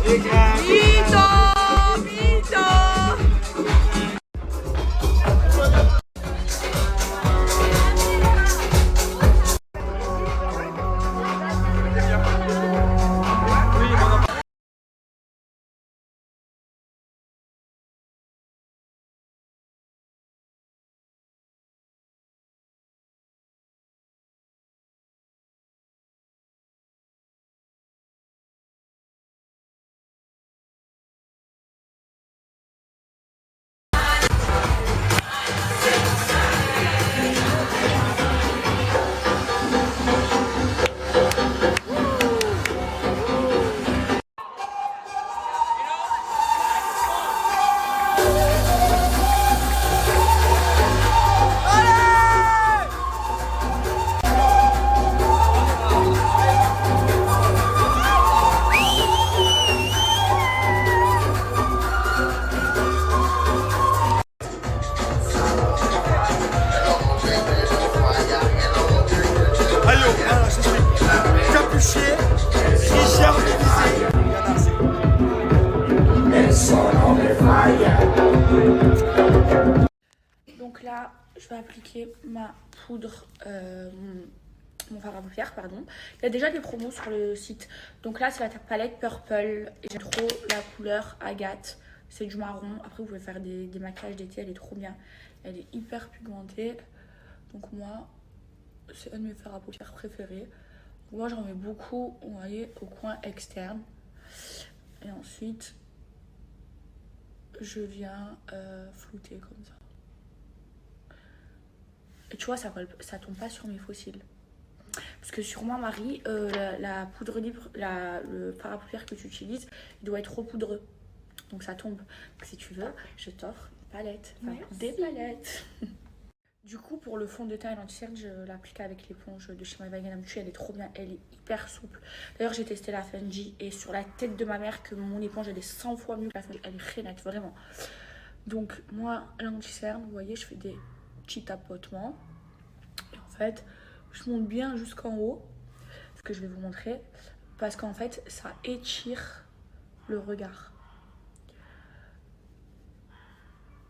Mito, Mito. Allô, alors je suis capuché, Richard Mélisée. Donc là, je vais appliquer ma poudre, mon fard à paupières, pardon. Il y a déjà des promos sur le site. Donc là, c'est la palette Purple. Et j'aime trop la couleur Agate. C'est du marron. Après, vous pouvez faire des maquillages d'été. Elle est trop bien. Elle est hyper pigmentée. Donc moi, c'est un de mes fards à paupières préférés. Donc moi, j'en mets beaucoup, vous voyez, au coin externe. Et ensuite, je viens flouter comme ça. Et tu vois, ça tombe pas sur mes faux cils. Parce que sur moi, Marie, la poudre libre, le fard à paupières que tu utilises, il doit être trop poudreux. Donc ça tombe. Donc si tu veux, je t'offre une palette. Enfin, des palettes. Du coup, pour le fond de teint et l'anti-cerne, je l'applique avec l'éponge de chez My By Madame Tu. Elle est trop bien, elle est hyper souple. D'ailleurs, j'ai testé la Fenji et sur la tête de ma mère que mon éponge, elle est 100 fois mieux que la Fenji. Elle est très nette, vraiment. Donc, moi, l'anti-cerne, vous voyez, je fais des petits tapotements. Et en fait, je monte bien jusqu'en haut, ce que je vais vous montrer, parce qu'en fait, ça étire le regard.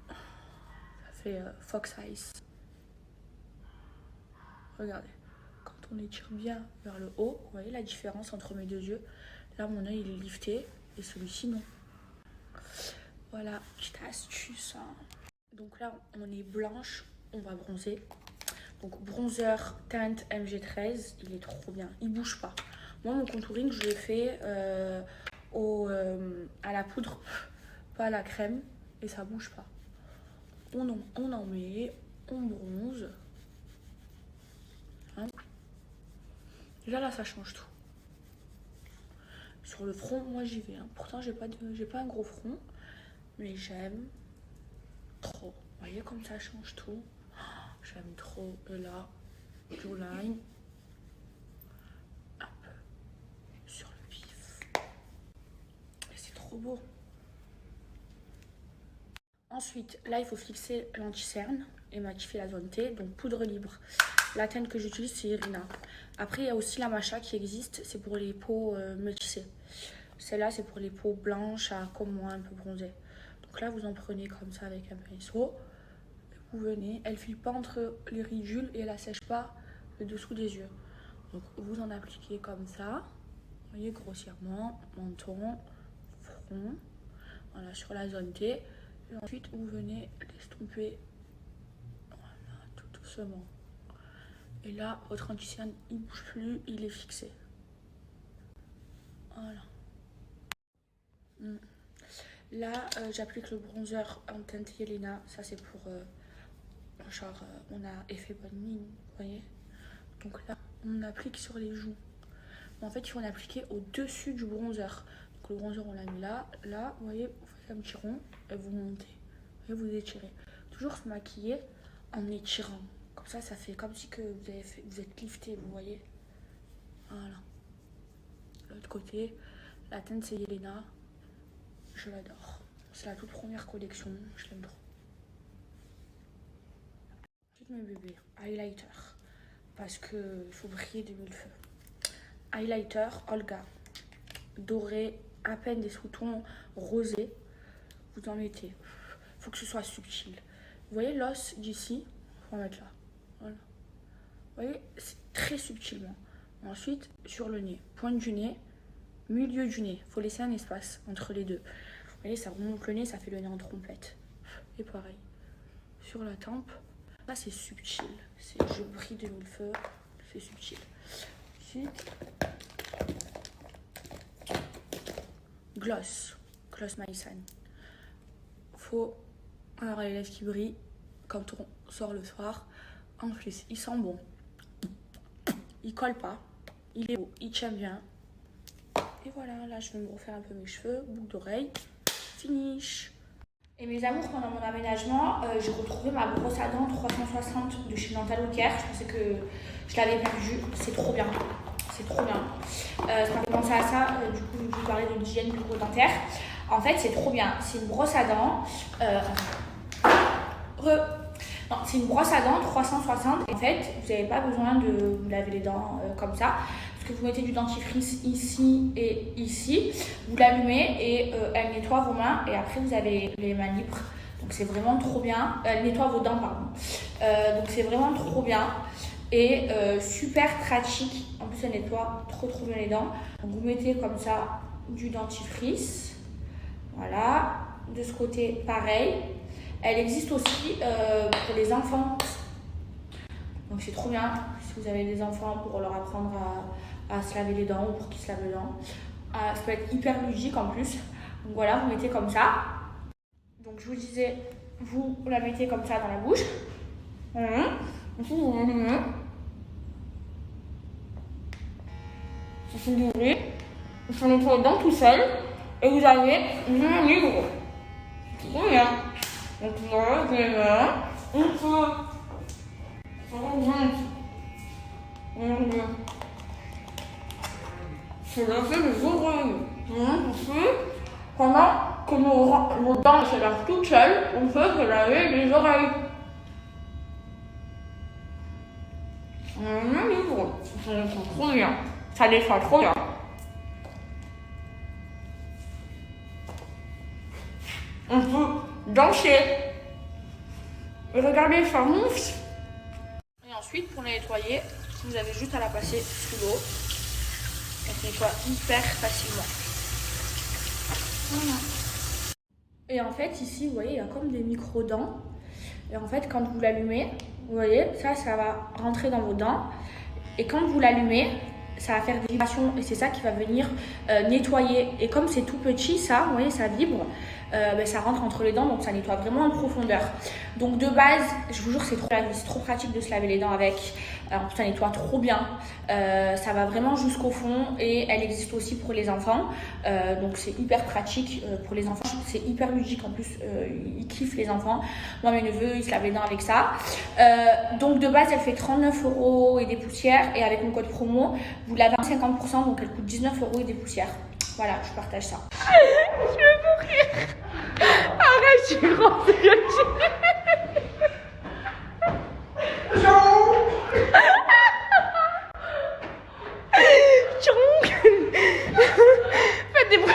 Ça fait Fox Eyes. Regardez, quand on étire bien vers le haut, vous voyez la différence entre mes deux yeux. Là, mon œil, il est lifté et celui-ci, non. Voilà, petite astuce. Hein. Donc là, on est blanche, on va bronzer. Donc bronzer teinte MG13, il est trop bien, il bouge pas. Moi, mon contouring, je le fais à la poudre, pas à la crème, et ça bouge pas. On en met, on bronze. Hein. Déjà là, ça change tout. Sur le front, moi j'y vais. Hein. Pourtant, j'ai pas un gros front, mais j'aime trop. Vous voyez comme ça change tout. J'aime trop. Et là, Jawline, un peu sur le vif. Et c'est trop beau. Ensuite, là, il faut fixer l'anti-cerne et matifier la zone T. Donc, poudre libre. La teinte que j'utilise, c'est Irina. Après, il y a aussi la Matcha qui existe. C'est pour les peaux métissées. Celle-là, c'est pour les peaux blanches, comme moi, un peu bronzées. Donc là, vous en prenez comme ça avec un pinceau. Vous venez. Elle ne file pas entre les ridules et elle n'assèche pas le dessous des yeux. Donc, vous en appliquez comme ça. Vous voyez, grossièrement. Menton, front. Voilà, sur la zone T. Et ensuite, vous venez l'estomper. Voilà, tout doucement. Et là, votre anti-cerne, il ne bouge plus, il est fixé. Voilà. Là, j'applique le bronzer en teinte Yelena. Ça, c'est pour, on a effet bonne mine, vous voyez. Donc là, on applique sur les joues. Mais en fait, il faut en appliquer au-dessus du bronzer. Donc le bronzer, on l'a mis là. Là, vous voyez, vous faites un petit rond et vous montez. Et vous étirez. Toujours se maquiller en étirant. Comme ça, ça fait comme si que vous êtes lifté, vous voyez. Voilà. L'autre côté, la teinte c'est Yelena. Je l'adore. C'est la toute première collection, je l'aime trop. Ensuite mes bébés, highlighter. Parce que il faut briller de mille feux. Highlighter Olga. Doré à peine des sous-tons rosés. Vous en mettez. Faut que ce soit subtil. Vous voyez l'os d'ici? Faut en mettre là. Voilà. Vous voyez, c'est très subtilement. Ensuite, sur le nez. Pointe du nez, milieu du nez. Faut laisser un espace entre les deux. Vous voyez, ça remonte le nez, ça fait le nez en trompette. Et pareil. Sur la tempe. Là, c'est subtil. Je brille de mille-feux. C'est subtil. Ensuite, gloss. Gloss Maïsan. Faut avoir les lèvres qui brillent quand on sort le soir. En plus, il sent bon. Il colle pas. Il est beau. Il tient bien. Et voilà, là, je vais me refaire un peu mes cheveux. Boucle d'oreille. Finish. Et mes amours, pendant mon aménagement, j'ai retrouvé ma brosse à dents 360 de chez Dental Care. Je pensais que je l'avais perdue. C'est trop bien. C'est trop bien. Ça m'a fait penser à ça. Du coup, je vous parlais de l'hygiène bucco-dentaire. En fait, c'est trop bien. C'est une brosse à dents. Non, c'est une brosse à dents 360. En fait, vous n'avez pas besoin de vous laver les dents comme ça. Parce que vous mettez du dentifrice ici et ici. Vous l'allumez et elle nettoie vos mains. Et après, vous avez les mains libres. Donc, c'est vraiment trop bien. Elle nettoie vos dents, pardon. Donc, c'est vraiment trop bien. Et super pratique. En plus, elle nettoie trop bien les dents. Donc, vous mettez comme ça du dentifrice. Voilà. De ce côté, pareil. Elle existe aussi pour les enfants. Donc c'est trop bien si vous avez des enfants pour leur apprendre à se laver les dents ou pour qu'ils se lavent les dents. Ça peut être hyper ludique en plus. Donc voilà, vous mettez comme ça. Donc je vous disais, vous la mettez comme ça dans la bouche. Ensuite vous l'allumez. Ensuite vous ouvrez. Vous nettoyez les dents tout seul. Et vous avez une main libre. C'est trop bien. Donc voilà, je les mains. On peut. Ça va bien. C'est la fait les oreilles. Ensuite, pendant que nos dents se lavent toutes seules, on peut se laver les oreilles. On a une main libre. Ça nettoie trop bien. Ça nettoie trop bien. On peut danser. Et regardez, ça mousse. Et ensuite, pour la nettoyer, vous avez juste à la passer sous l'eau. Elle se nettoie hyper facilement. Voilà. Et en fait, ici, vous voyez, il y a comme des micro-dents. Et en fait, quand vous l'allumez, vous voyez, ça va rentrer dans vos dents. Et quand vous l'allumez, ça va faire des vibrations et c'est ça qui va venir nettoyer. Et comme c'est tout petit, ça, vous voyez, ça vibre. Ça rentre entre les dents, donc ça nettoie vraiment en profondeur. Donc de base, je vous jure, c'est trop pratique de se laver les dents avec. En plus, ça nettoie trop bien. Ça va vraiment jusqu'au fond et elle existe aussi pour les enfants. Donc c'est hyper pratique pour les enfants. C'est hyper ludique en plus. Ils kiffent les enfants. Moi, mes neveux, ils se lavent les dents avec ça. Donc de base, elle fait 39 € et des poussières. Et avec mon code promo, vous l'avez à 50%, donc elle coûte 19 € et des poussières. Voilà, je partage ça. Je vais mourir. Arrête, je suis rentrée. Faites des bruits.